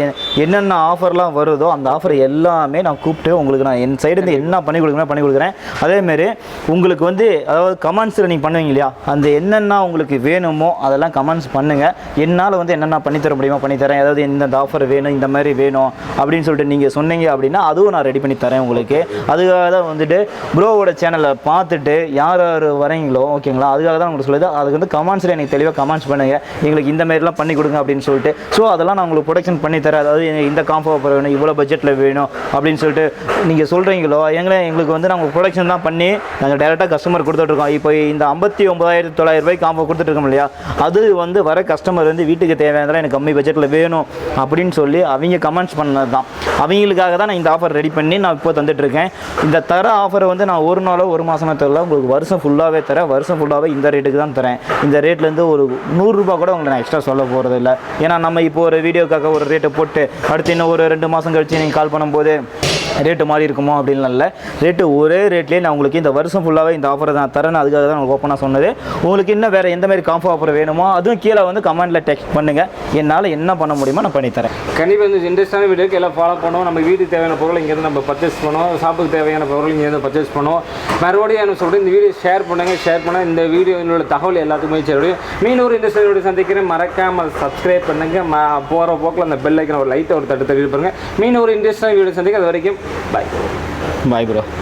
என்னென்ன ஆஃபர்லாம் வருதோ அந்த ஆஃபர் எல்லாமே நான் கூப்பிட்டு உங்களுக்கு நான் என் சைடு என்ன பண்ணி கொடுக்குறேன். அதேமாரி உங்களுக்கு வந்து அதாவது கமெண்ட்ஸில் நீங்கள் பண்ணுவீங்க இல்லையா, அந்த என்னென்ன உங்களுக்கு வேணுமோ அதெல்லாம் கமெண்ட்ஸ் பண்ணுங்கள். என்னால் வந்து என்னென்ன பண்ணித்தர முடியுமோ பண்ணித்தரேன். அதாவது இந்த ஆஃபர் வேணும், இந்த மாதிரி வேணும் அப்படின்னு சொல்லிட்டு நீங்கள் சொன்னீங்க அப்படின்னா அதுவும் நான் ரெடி பண்ணி தரேன் உங்களுக்கு. அதுக்காக தான் வந்துட்டு ப்ரோவோட சேனலை பார்த்துட்டு யார் யார் வரீங்களோ ஓகேங்களா, அதுக்காக தான் உங்களுக்கு சொல்லுது. அதுக்கு வந்து கமெண்ட்ஸில் எனக்கு தெளிவாக கமெண்ட்ஸ் பண்ணுங்கள், எங்களுக்கு இந்த மாதிரிலாம் பண்ணி கொடுங்க அப்படின்னு சொல்லிட்டு. ஸோ அதெல்லாம் நான் உங்களுக்கு ப்ரொடக்ஷன் பண்ணி தரேன். அதாவது இந்த காம்போ ஆஃபர் வேணும், இவ்வளோ பட்ஜெட்டில் வேணும் அப்படின்னு சொல்லிட்டு நீங்கள் சொல்கிறீங்களோ எங்களுக்கு வந்து நாங்கள் ப்ரொடக்ஷன் தான் பண்ணி நாங்கள் டேரெக்டாக கஸ்டமர் கொடுத்துட்ருக்கோம். இப்போ இந்த 59,900 ரூபாய்க்கு காம்போ கொடுத்துட்ருக்கோம் இல்லையா, அது வந்து வர கஸ்டமர் வந்து வீட்டுக்கு தேவையானதெல்லாம் எனக்கு கம்மி பட்ஜெட்டில் வேணும் அப்படின்னு சொல்லி அவங்க கமெண்ட்ஸ் பண்ணது தான். அவங்களுக்காக தான் நான் இந்த ஆஃபர் ரெடி பண்ணி நான் இப்போ தந்துட்டுருக்கேன். இந்த தர ஆஃபரை வந்து நான் ஒரு நாளோ ஒரு மாதமோ தரல, உங்களுக்கு வருஷம் ஃபுல்லாகவே தரேன். வருஷம் ஃபுல்லாகவே இந்த ரேட்டுக்கு தான் தரேன். இந்த ரேட்லேருந்து ஒரு 100 ரூபா கூட உங்களுக்கு நான் எக்ஸ்ட்ரா சொல்ல போகிறது இல்லை. ஏன்னா நம்ம இப்போ ஒரு வீடியோக்காக ஒரு ரேட்டை போட்டு அடுத்து இன்னும் ஒரு 2 மாதம் கழிச்சு நீங்கள் கால் பண்ணும்போது ரேட்டு மாறி இருக்குமோ அப்படின்லாம் இல்லை. ரேட்டு ஒரே ரேட்லேயே நான் உங்களுக்கு இந்த வருஷம் ஃபுல்லாகவே இந்த ஆஃபரை நான் தரேன். அதுக்காக தான் உங்களுக்கு ஓப்பனாக சொன்னது. உங்களுக்கு இன்னும் வேறு எந்த மாதிரி காம்போ ஆஃபர் வேணுமோ அதுவும் கீழே வந்து கமெண்ட்டில் டெக்ஸ்ட் பண்ணுங்கள். என்னால் என்ன பண்ண முடியுமோ நான் பண்ணித்தரேன். கண்டிப்பாக இந்த இன்ட்ரெஸ்டான வீடியோக்கு எல்லாம் ஃபாலோ பண்ணுவோம். நம்ம வீட்டுக்கு தேவையான பொருள் இங்கேருந்து நம்ம பர்ச்சேஸ் பண்ணுவோம், ஷாப்புக்கு தேவையான பொருள் இங்கேருந்து பர்ச்சேஸ் பண்ணுவோம். மறுபடியும் என்ன சொல்கிறேன், இந்த வீடியோ ஷேர் பண்ணுங்கள். இந்த வீடியோனோட தகவல் எல்லாத்துக்குமே சரி. மீனூர் இண்டஸ்ட்ரியல் வீடியோ சந்திக்கிறேன். மறக்காமல் சப்ஸ்கிரைப் பண்ணுங்கள். போகிற போக்கில் அந்த பெல் ஐக்கன் ஒரு லைட்டை ஒரு தட்டு தட்டி பாருங்கள். மீனூர் இண்டஸ்ட்ரியல் வீடியோ சந்திக்க அது வரைக்கும் பாய் ப்ரோ.